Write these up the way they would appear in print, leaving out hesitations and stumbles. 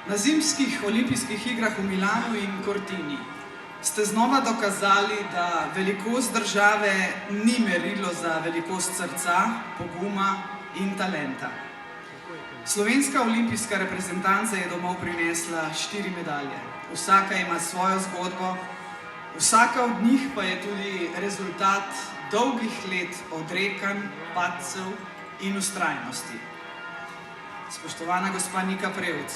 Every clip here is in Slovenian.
Na zimskih olimpijskih igrah v Milanu in Cortini ste znova dokazali, da velikost države ni merilo za velikost srca, poguma in talenta. Slovenska olimpijska reprezentanca je domov prinesla 4 medalje. Vsaka ima svojo zgodbo, vsaka od njih pa je tudi rezultat dolgih let odrekanj, padcev in vztrajnosti. Spoštovana gospa Nika Prevc,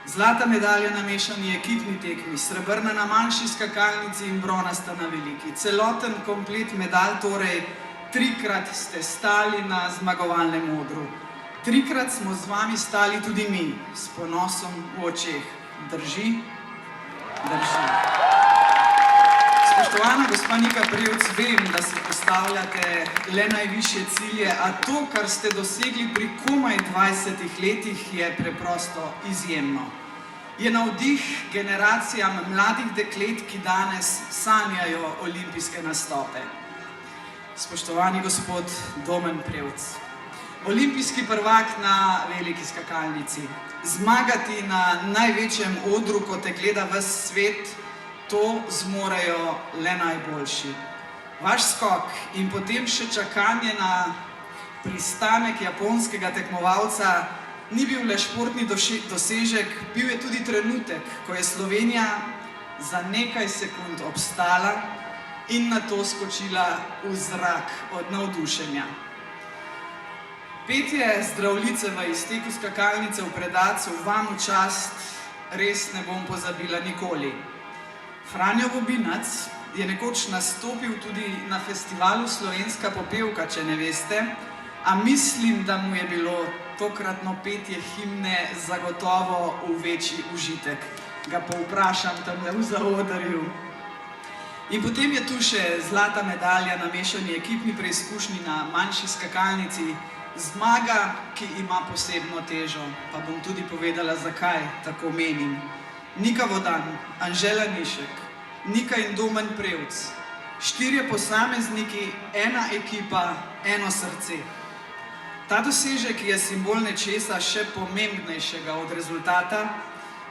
zlata medalja na mešani ekipni tekmi, srebrna na manjši skakalnici in bronasta na veliki. Celoten komplet medalj, torej 3-krat ste stali na zmagovalnem odru. 3-krat smo z vami stali tudi mi, s ponosom v očeh. Drži? Drži. Spoštovana gospa Nika Prevc, vem, da si postavljate le najvišje cilje, a to, kar ste dosegli pri komaj 20 letih, je preprosto izjemno. Je navdih generacijam mladih deklet, ki danes sanjajo olimpijske nastope. Spoštovani gospod Domen Prevc, olimpijski prvak na veliki skakalnici, zmagati na največjem odru, ko te gleda ves svet, to zmorejo le najboljši. Vaš skok in potem še čakanje na pristanek japonskega tekmovalca ni bil le športni dosežek, bil je tudi trenutek, ko je Slovenija za nekaj sekund obstala in nato skočila v zrak od navdušenja. Petje Zdravljice v izteku skakalnice v Predacu vam v čast res ne bom pozabila nikoli. Franjo Vobinac je nekoč nastopil tudi na festivalu Slovenska popevka, če ne veste, a mislim, da mu je bilo tokratno petje himne zagotovo v večji užitek. Ga povprašam tamle v zaodrju. In potem je tu še zlata medalja na mešani ekipni preizkušnji na manjši skakalnici, zmaga, ki ima posebno težo, pa bom tudi povedala, zakaj tako menim. Nika Vodan, Anžela Nišek, Nika in Domen Prevc, 4 posamezniki, ena ekipa, eno srce. Ta dosežek je simbol nečesa še pomembnejšega od rezultata,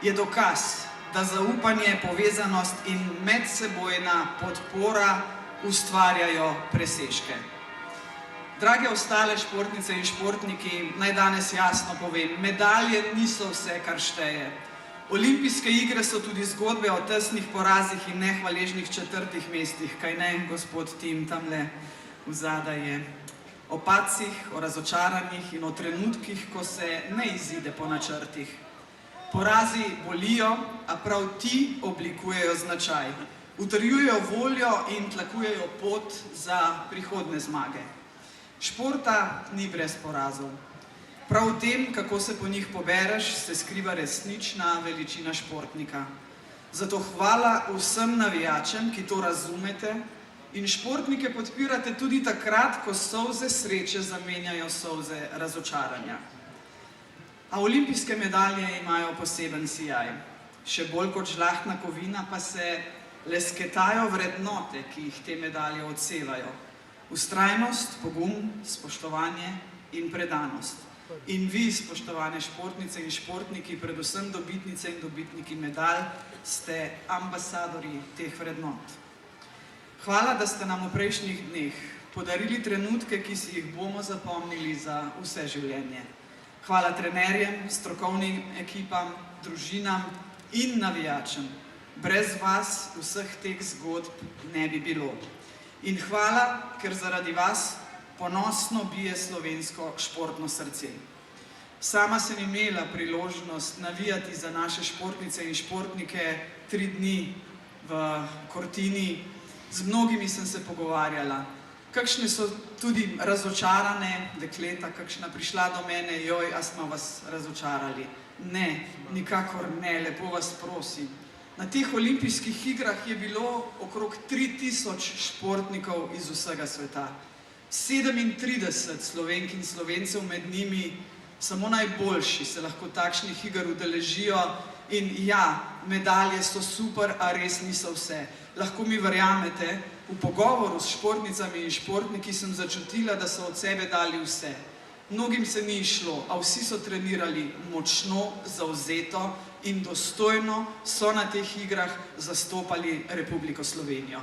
je dokaz, da zaupanje, povezanost in medsebojna podpora ustvarjajo presežke. Drage ostale športnice in športniki, naj danes jasno povem, medalje niso vse, kar šteje. Olimpijske igre so tudi zgodbe o tesnih porazih in nehvaležnih 4. mestih, kaj ne, gospod Tim, tamle vzadaj je. O padcih, o razočaranjih in o trenutkih, ko se ne izide po načrtih. Porazi bolijo, a prav ti oblikujejo značaj. Utrjujejo voljo in tlakujejo pot za prihodne zmage. Športa ni brez porazov. Prav v tem, kako se po njih pobereš, se skriva resnična veličina športnika. Zato hvala vsem navijačem, ki to razumete in športnike podpirate tudi takrat, ko solze sreče zamenjajo solze razočaranja. A olimpijske medalje imajo poseben sijaj. Še bolj kot žlahtna kovina pa se lesketajo vrednote, ki jih te medalje odsevajo. Vztrajnost, pogum, spoštovanje in predanost. In vi, spoštovane športnice in športniki, predvsem dobitnice in dobitniki medalj, ste ambasadorji teh vrednot. Hvala, da ste nam v prejšnjih dneh podarili trenutke, ki si jih bomo zapomnili za vse življenje. Hvala trenerjem, strokovnim ekipam, družinam in navijačem. Brez vas vseh teh zgodb ne bi bilo. In hvala, ker zaradi vas ponosno bije slovensko športno srce. Sama sem imela priložnost navijati za naše športnice in športnike 3 dni v Cortini. Z mnogimi sem se pogovarjala. Kakšne so tudi razočarane dekleta, kakšna prišla do mene, joj, a smo vas razočarali. Ne, nikakor ne, lepo vas prosim. Na teh olimpijskih igrah je bilo okrog 3000 športnikov iz vsega sveta. 37 Slovenk in Slovencev, med njimi samo najboljši se lahko takšnih iger udeležijo in ja, medalje so super, a res niso vse. Lahko mi verjamete, v pogovoru s športnicami in športniki sem začutila, da so od sebe dali vse. Mnogim se ni išlo, a vsi so trenirali močno, zavzeto in dostojno so na teh igrah zastopali Republiko Slovenijo.